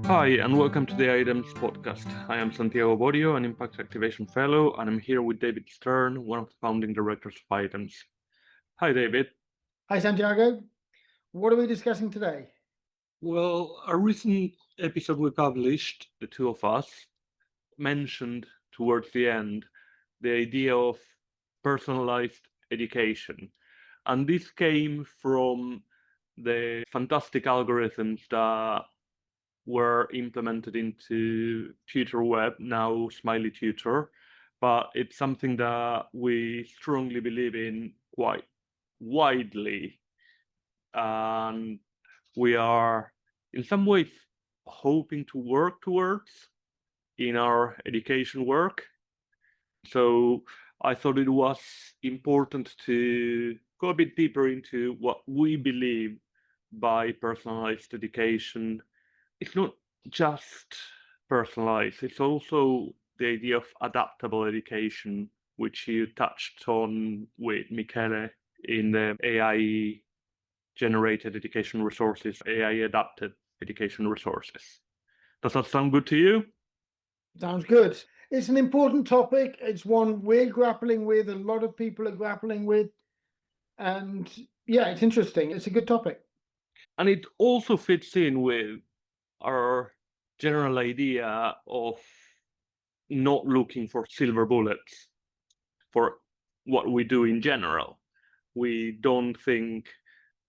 Hi, and welcome to the Items podcast. I am Santiago Borio, an Impact Activation Fellow, and I'm here with David Stern, one of the founding directors of Items. Hi, David. Hi, Santiago. What are we discussing today? Well, a recent episode we published, the two of us, mentioned towards the end the idea of personalized education. And this came from the fantastic algorithms that were implemented into Tutor Web, now Smiley Tutor, but it's something that we strongly believe in quite widely. And we are, in some ways, hoping to work towards in our education work. So I thought it was important to go a bit deeper into what we believe by personalized education. It's not just personalized, it's also the idea of adaptable education, which you touched on with Michele in the AI generated education resources, AI adapted education resources. Does that sound good to you? Sounds good. It's an important topic. It's one we're grappling with, a lot of people are grappling with. And yeah, it's interesting. It's a good topic. And it also fits in with our general idea of not looking for silver bullets for what we do in general. We don't think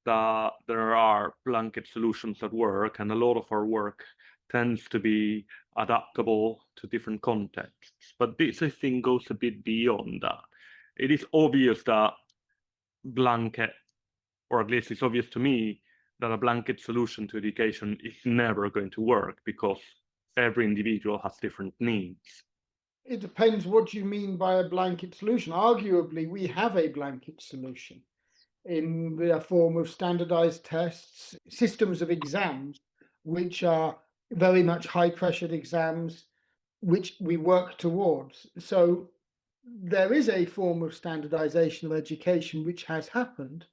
that there are blanket solutions that work, and a lot of our work tends to be adaptable to different contexts. But this, I think, goes a bit beyond that. It is obvious that blanket, or at least it's obvious to me, that a blanket solution to education is never going to work because every individual has different needs. It depends what you mean by a blanket solution. Arguably, we have a blanket solution in the form of standardized tests, systems of exams, which are very much high pressured exams, which we work towards. So there is a form of standardization of education which has happened.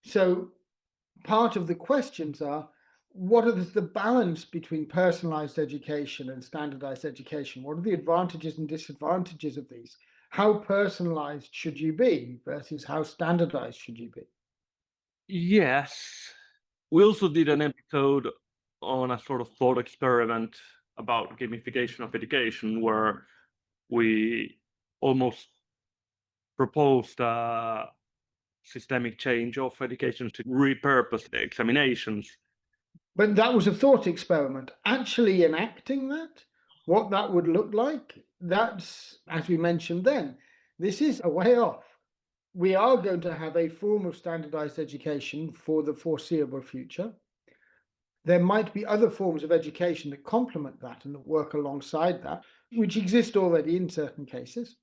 So part of the questions are, what is the balance between personalized education and standardized education? What are the advantages and disadvantages of these? How personalized should you be versus how standardized should you be? Yes. We also did an episode on a sort of thought experiment about gamification of education where we almost proposed a systemic change of education to repurpose the examinations. But that was a thought experiment. Actually enacting that, what that would look like, that's, as we mentioned then, this is a way off. We are going to have a form of standardized education for the foreseeable future. There might be other forms of education that complement that and that work alongside that, which exist already in certain cases.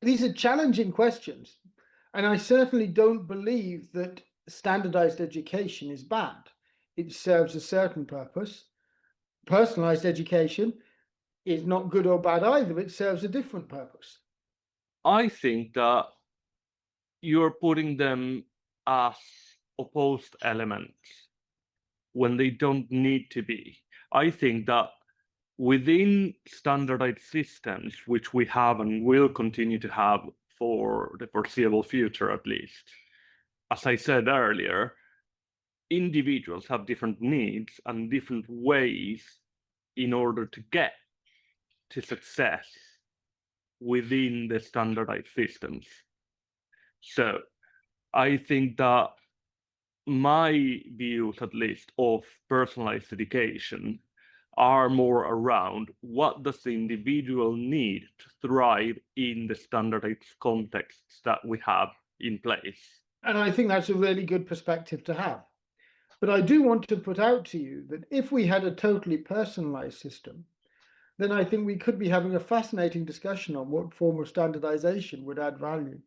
These are challenging questions, and I certainly don't believe that standardized education is bad. It serves a certain purpose. Personalized education is not good or bad either, it serves a different purpose. I think that you're putting them as opposed elements when they don't need to be. I think that within standardized systems, which we have and will continue to have for the foreseeable future at least, as I said earlier, individuals have different needs and different ways in order to get to success within the standardized systems. So I think that my views, at least, of personalized education are more around what does the individual need to thrive in the standardized contexts that we have in place. And I think that's a really good perspective to have. But I do want to put out to you that if we had a totally personalized system, then I think we could be having a fascinating discussion on what form of standardization would add value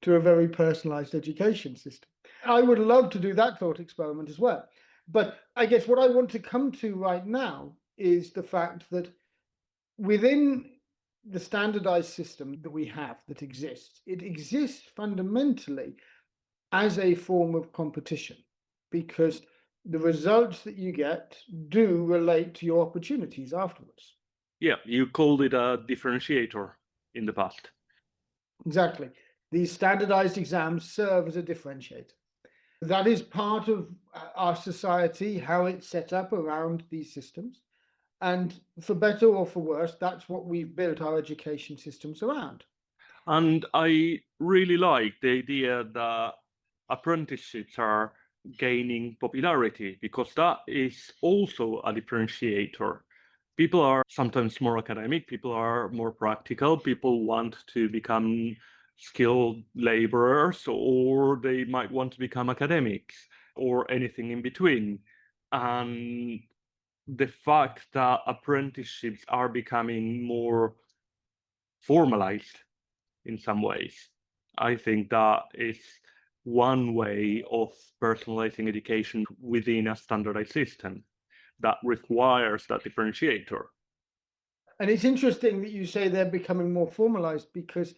to a very personalized education system. I would love to do that thought experiment as well. But I guess what I want to come to right now is the fact that within the standardized system that we have that exists, it exists fundamentally as a form of competition because the results that you get do relate to your opportunities afterwards. Yeah, you called it a differentiator in the past. Exactly. These standardized exams serve as a differentiator. That is part of our society, how it's set up around these systems. And for better or for worse, that's what we've built our education systems around. And I really like the idea that apprenticeships are gaining popularity because that is also a differentiator. People are sometimes more academic, people are more practical, people want to become skilled laborers, or they might want to become academics, or anything in between. And the fact that apprenticeships are becoming more formalized in some ways, I think that is one way of personalizing education within a standardized system that requires that differentiator. And it's interesting that you say they're becoming more formalized because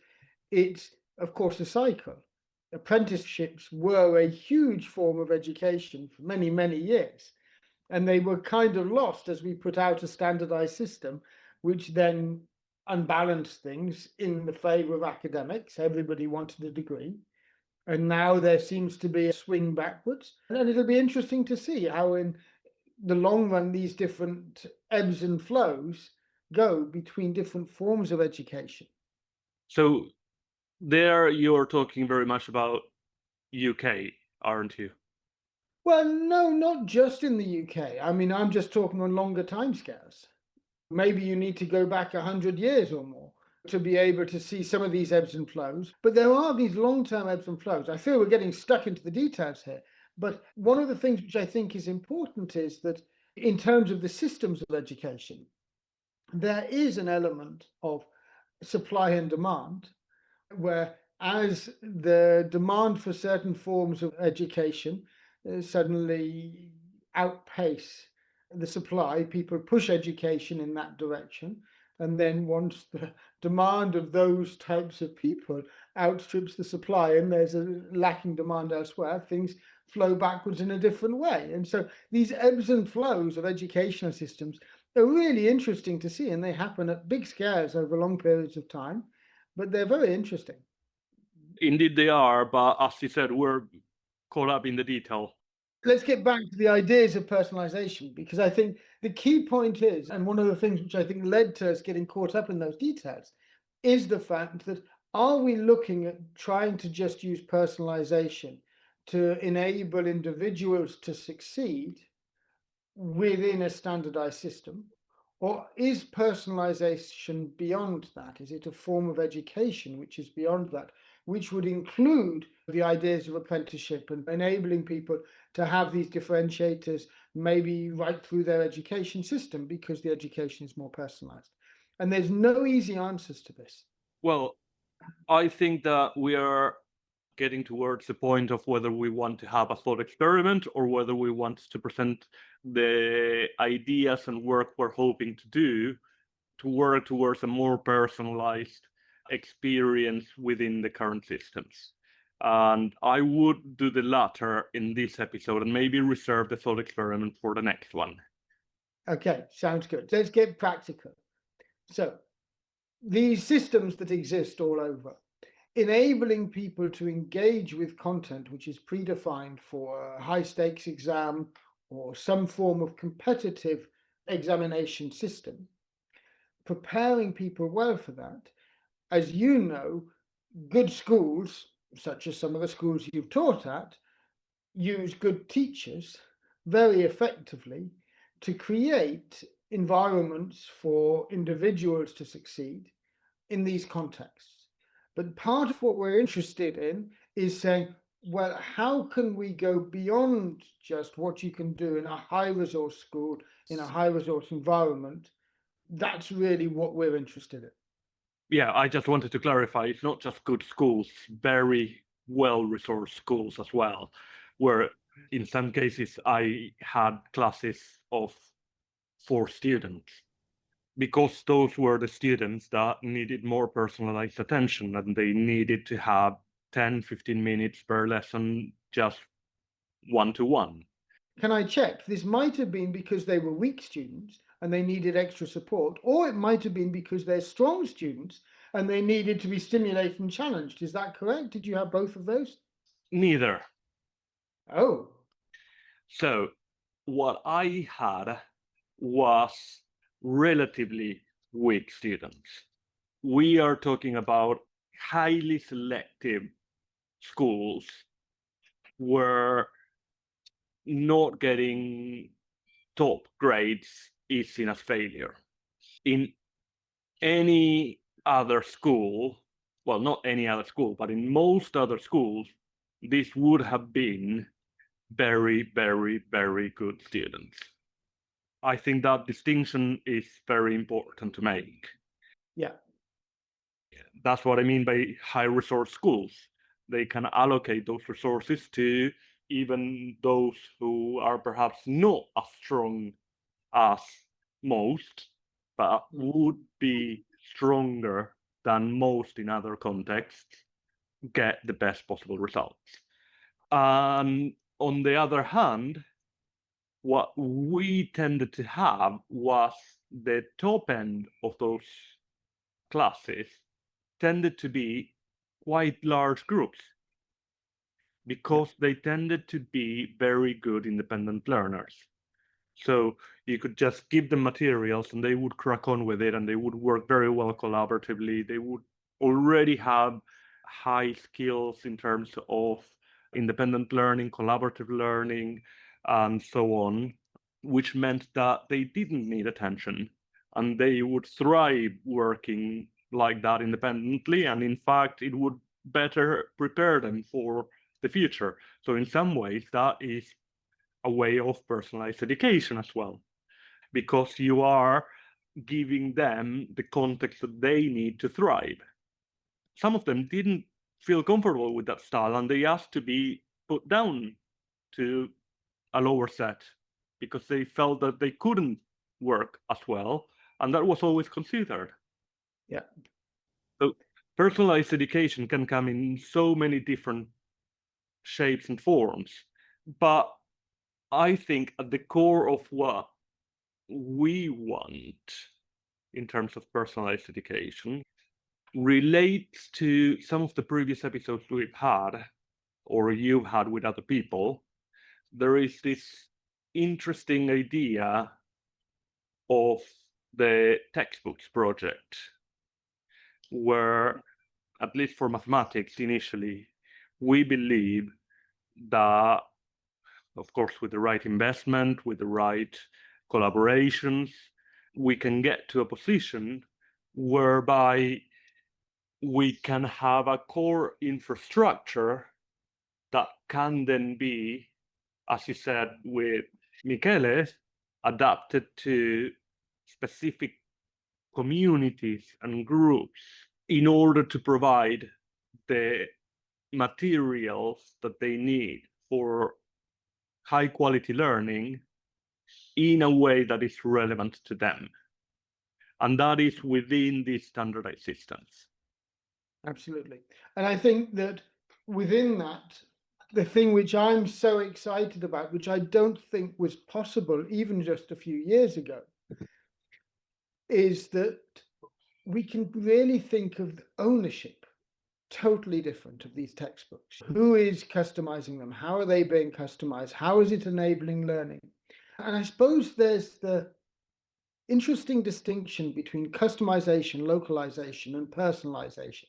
it's, of course, a cycle. Apprenticeships were a huge form of education for many, many years. And they were kind of lost as we put out a standardized system, which then unbalanced things in the favor of academics. Everybody wanted a degree. And now there seems to be a swing backwards. And it'll be interesting to see how, in the long run, these different ebbs and flows go between different forms of education. So there you're talking very much about UK, aren't you? Well, no, not just in the UK. I mean, I'm just talking on longer timescales. Maybe you need to go back 100 years or more to be able to see some of these ebbs and flows. But there are these long-term ebbs and flows. I feel we're getting stuck into the details here. But one of the things which I think is important is that in terms of the systems of education, there is an element of supply and demand, where as the demand for certain forms of education suddenly outpace the supply, people push education in that direction. And then once the demand of those types of people outstrips the supply and there's a lacking demand elsewhere, things flow backwards in a different way. And so these ebbs and flows of educational systems are really interesting to see, and they happen at big scales over long periods of time, but they're very interesting. Indeed, they are, but as you said, we're caught up in the detail. Let's get back to the ideas of personalization, because I think the key point is, and one of the things which I think led to us getting caught up in those details, is the fact that are we looking at trying to just use personalization to enable individuals to succeed within a standardized system? Or is personalization beyond that? Is it a form of education which is beyond that, which would include the ideas of apprenticeship and enabling people to have these differentiators maybe right through their education system because the education is more personalized? And there's no easy answers to this. Well, I think that we are getting towards the point of whether we want to have a thought experiment or whether we want to present the ideas and work we're hoping to do to work towards a more personalized experience within the current systems. And I would do the latter in this episode and maybe reserve the thought experiment for the next one. Okay, sounds good. Let's get practical. So, these systems that exist all over, enabling people to engage with content which is predefined for a high stakes exam or some form of competitive examination system, preparing people well for that. As you know, good schools, such as some of the schools you've taught at, use good teachers very effectively to create environments for individuals to succeed in these contexts. But part of what we're interested in is saying, well, how can we go beyond just what you can do in a high resource school, in a high resource environment? That's really what we're interested in. Yeah, I just wanted to clarify it's not just good schools, very well resourced schools as well, where in some cases I had classes of 4 students because those were the students that needed more personalized attention and they needed to have 10, 15 minutes per lesson just one to one. can I check? This might have been because they were weak students and they needed extra support, or it might have been because they're strong students and they needed to be stimulated and challenged. Is that correct? Did you have both of those? Neither. Oh, So what I had was relatively weak students. We are talking about highly selective schools where not getting top grades is seen as failure. In any other school, well, not any other school, but in most other schools, this would have been very, very, very good students. I think that distinction is very important to make. yeah. That's what I mean by high resource schools. They can allocate those resources to even those who are perhaps not as strong as most, but would be stronger than most in other contexts, get the best possible results. And on the other hand, what we tended to have was the top end of those classes tended to be quite large groups because they tended to be very good independent learners. So you could just give them materials and they would crack on with it and they would work very well collaboratively. They would already have high skills in terms of independent learning, collaborative learning, and so on, which meant that they didn't need attention and they would thrive working like that independently. And in fact, it would better prepare them for the future. So, in some ways, that is a way of personalized education as well, because you are giving them the context that they need to thrive. Some of them didn't feel comfortable with that style and they asked to be put down to a lower set because they felt that they couldn't work as well, and that was always considered. Yeah. So personalized education can come in so many different shapes and forms, but I think at the core of what we want in terms of personalized education relates to some of the previous episodes we've had or you've had with other people. There is this interesting idea of the textbooks project, where, at least for mathematics initially, we believe that, of course, with the right investment, with the right collaborations, we can get to a position whereby we can have a core infrastructure that can then be, as you said with Michele, adapted to specific communities and groups in order to provide the materials that they need for high quality learning in a way that is relevant to them. And that is within these standardized systems. Absolutely. And I think that within that, the thing which I'm so excited about, which I don't think was possible even just a few years ago, is that we can really think of ownership totally different of these textbooks. Who is customizing them? How are they being customized? How is it enabling learning? And I suppose there's the interesting distinction between customization, localization, and personalization.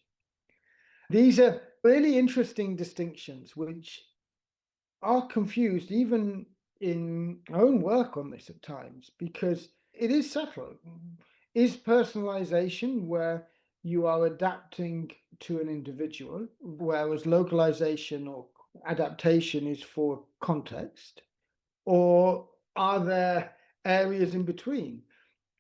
These are really interesting distinctions which are confused even in our own work on this at times, because it is subtle. Is personalization where you are adapting to an individual, whereas localization or adaptation is for context? Or are there areas in between?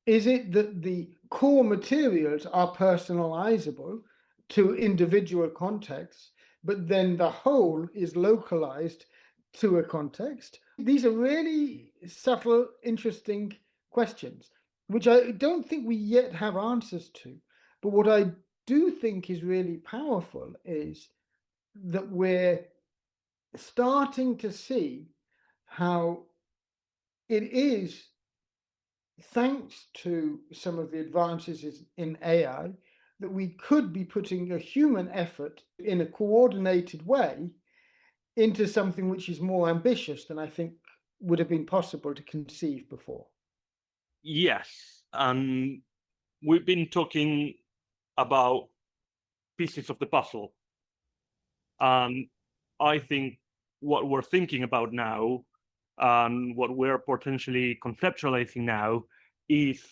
Is it that the core materials are personalizable to individual contexts, but then the whole is localized to a context? These are really subtle, interesting questions, which I don't think we yet have answers to. But what I do think is really powerful is that we're starting to see how it is thanks to some of the advances in AI that we could be putting a human effort in a coordinated way into something which is more ambitious than I think would have been possible to conceive before. Yes, and we've been talking about pieces of the puzzle. And I think what we're thinking about now and what we're potentially conceptualizing now is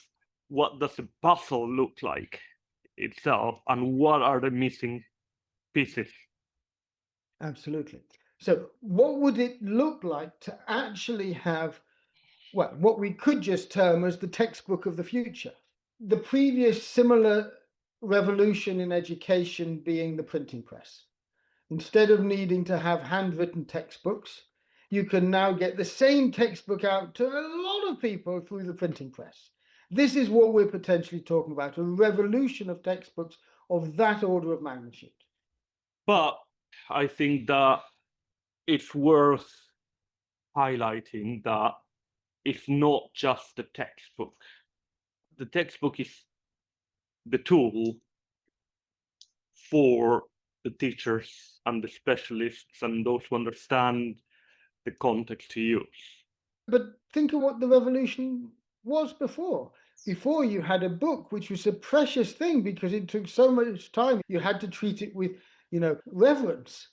what does the puzzle look like itself and what are the missing pieces. Absolutely. So, what would it look like to actually have, well, what we could just term as the textbook of the future? The previous similar revolution in education being the printing press. Instead of needing to have handwritten textbooks, you can now get the same textbook out to a lot of people through the printing press. This is what we're potentially talking about, a revolution of textbooks of that order of magnitude. But I think that it's worth highlighting that it's not just the textbook. The textbook is the tool for the teachers and the specialists and those who understand the context to use. But think of what the revolution was before. Before, you had a book, which was a precious thing because it took so much time. You had to treat it with, reverence.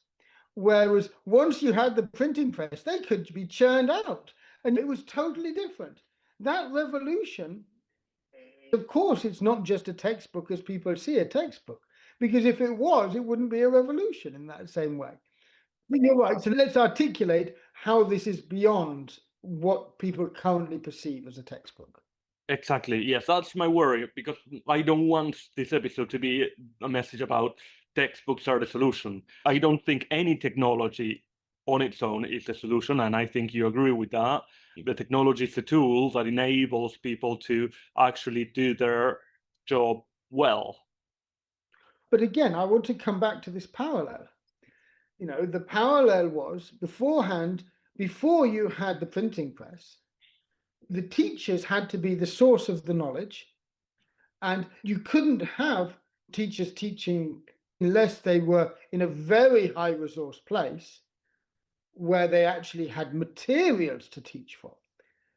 Whereas once you had the printing press, they could be churned out, and it was totally different. That revolution, of course, it's not just a textbook as people see a textbook, because if it was, it wouldn't be a revolution in that same way. You're right. So let's articulate how this is beyond what people currently perceive as a textbook. Exactly. Yes, that's my worry because I don't want this episode to be a message about textbooks are the solution. I don't think any technology on its own is the solution, and I think you agree with that. The technology is a tool that enables people to actually do their job well. But again, I want to come back to this parallel. The parallel was beforehand, before you had the printing press, the teachers had to be the source of the knowledge, and you couldn't have teachers teaching unless they were in a very high resource place where they actually had materials to teach from.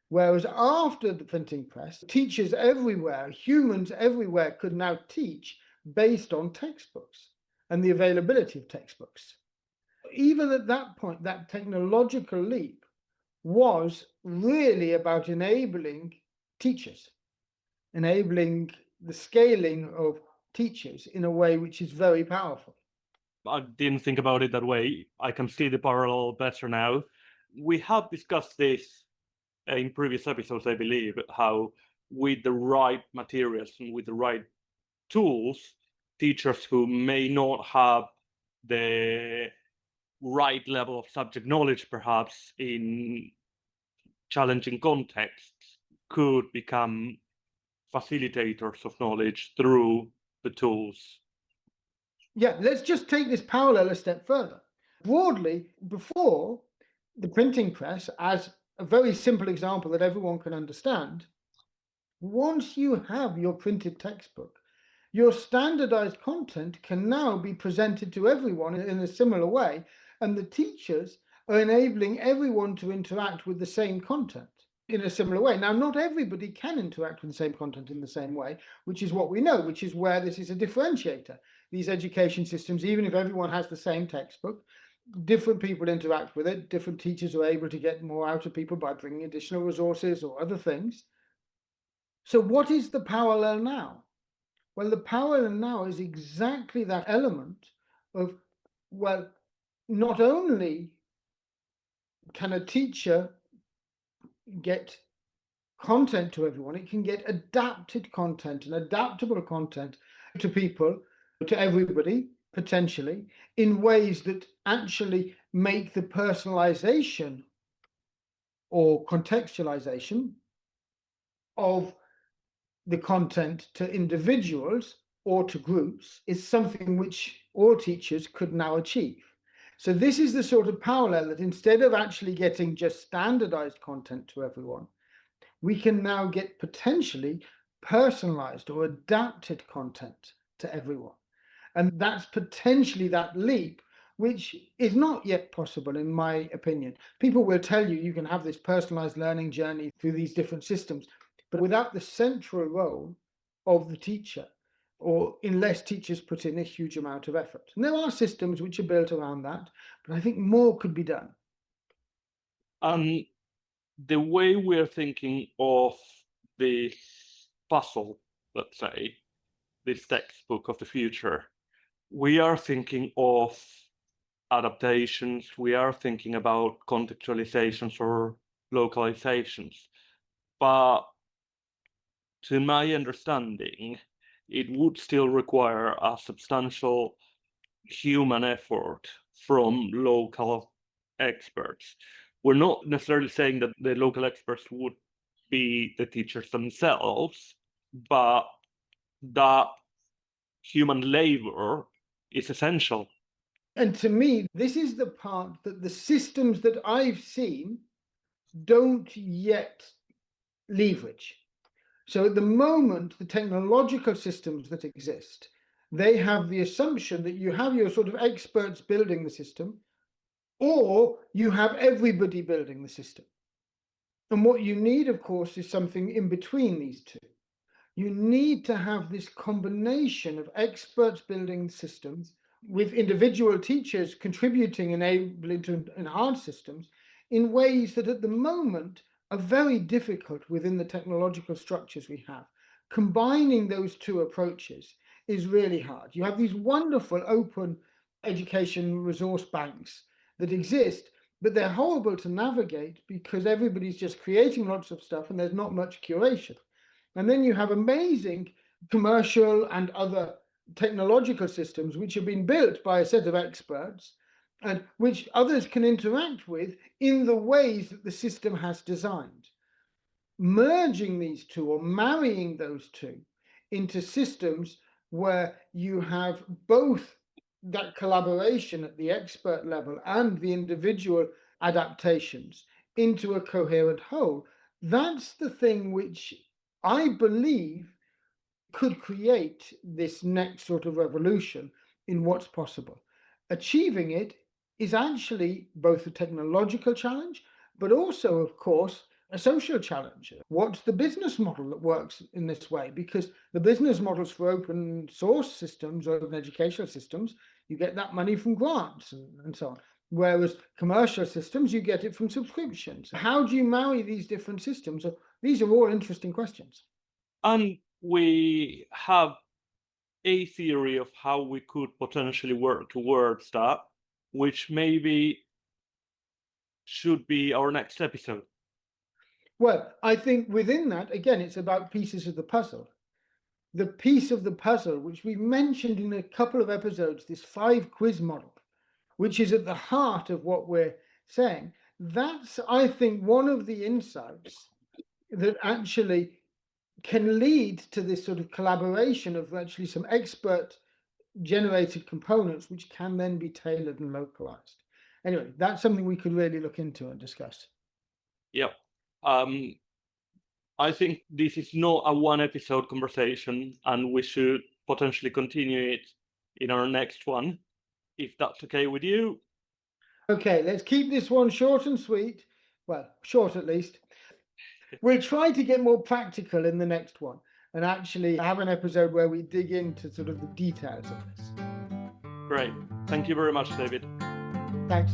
Whereas after the printing press, teachers everywhere, humans everywhere could now teach based on textbooks and the availability of textbooks. Even at that point, that technological leap was really about enabling teachers, enabling the scaling of teachers in a way which is very powerful. I didn't think about it that way. I can see the parallel better now. We have discussed this in previous episodes, I believe, how with the right materials and with the right tools, teachers who may not have the right level of subject knowledge, perhaps in challenging contexts, could become facilitators of knowledge through the tools. Yeah, let's just take this parallel a step further. Broadly, before the printing press, as a very simple example that everyone can understand, once you have your printed textbook, your standardized content can now be presented to everyone in a similar way, and the teachers are enabling everyone to interact with the same content in a similar way. Now, not everybody can interact with the same content in the same way, which is what we know, which is where this is a differentiator. These education systems, even if everyone has the same textbook, different people interact with it. Different teachers are able to get more out of people by bringing additional resources or other things. So what is the parallel now? Well, the parallel now is exactly that element of, well, not only can a teacher get content to everyone, it can get adapted content and adaptable content to people, to everybody, potentially, in ways that actually make the personalization or contextualization of the content to individuals or to groups is something which all teachers could now achieve. So this is the sort of parallel that instead of actually getting just standardized content to everyone, we can now get potentially personalized or adapted content to everyone. And that's potentially that leap, which is not yet possible, in my opinion. People will tell you you can have this personalized learning journey through these different systems, but without the central role of the teacher, or unless teachers put in a huge amount of effort. And there are systems which are built around that, but I think more could be done. And the way we're thinking of this puzzle, let's say, this textbook of the future, we are thinking of adaptations, we are thinking about contextualizations or localizations. But to my understanding, it would still require a substantial human effort from local experts. We're not necessarily saying that the local experts would be the teachers themselves, but that human labor is essential. And to me, this is the part that the systems that I've seen don't yet leverage. So at the moment, the technological systems that exist, they have the assumption that you have your sort of experts building the system, or you have everybody building the system. And what you need, of course, is something in between these two. You need to have this combination of experts building systems with individual teachers contributing and able to enhance systems in ways that at the moment are very difficult within the technological structures we have. Combining those two approaches is really hard. You have these wonderful open education resource banks that exist, but they're horrible to navigate because everybody's just creating lots of stuff and there's not much curation. And then you have amazing commercial and other technological systems which have been built by a set of experts and which others can interact with in the ways that the system has designed. Merging these two or marrying those two into systems where you have both that collaboration at the expert level and the individual adaptations into a coherent whole, that's the thing which I believe could create this next sort of revolution in what's possible. Achieving it is actually both a technological challenge, but also, of course, a social challenge. What's the business model that works in this way? Because the business models for open source systems or open educational systems, you get that money from grants and so on. Whereas commercial systems, you get it from subscriptions. How do you marry these different systems? These are all interesting questions. And we have a theory of how we could potentially work towards that, which maybe should be our next episode. Well, I think within that, again, it's about pieces of the puzzle. The piece of the puzzle, which we mentioned in a couple of episodes, this 5 quiz model, which is at the heart of what we're saying, that's, I think, one of the insights that actually can lead to this sort of collaboration of actually some expert generated components, which can then be tailored and localized. Anyway, that's something we could really look into and discuss. Yep. I think this is not a one episode conversation, and we should potentially continue it in our next one, if that's okay with you. Okay, let's keep this one short and sweet. Well, short at least. We'll try to get more practical in the next one and actually have an episode where we dig into sort of the details of this. Great. Thank you very much, David. Thanks.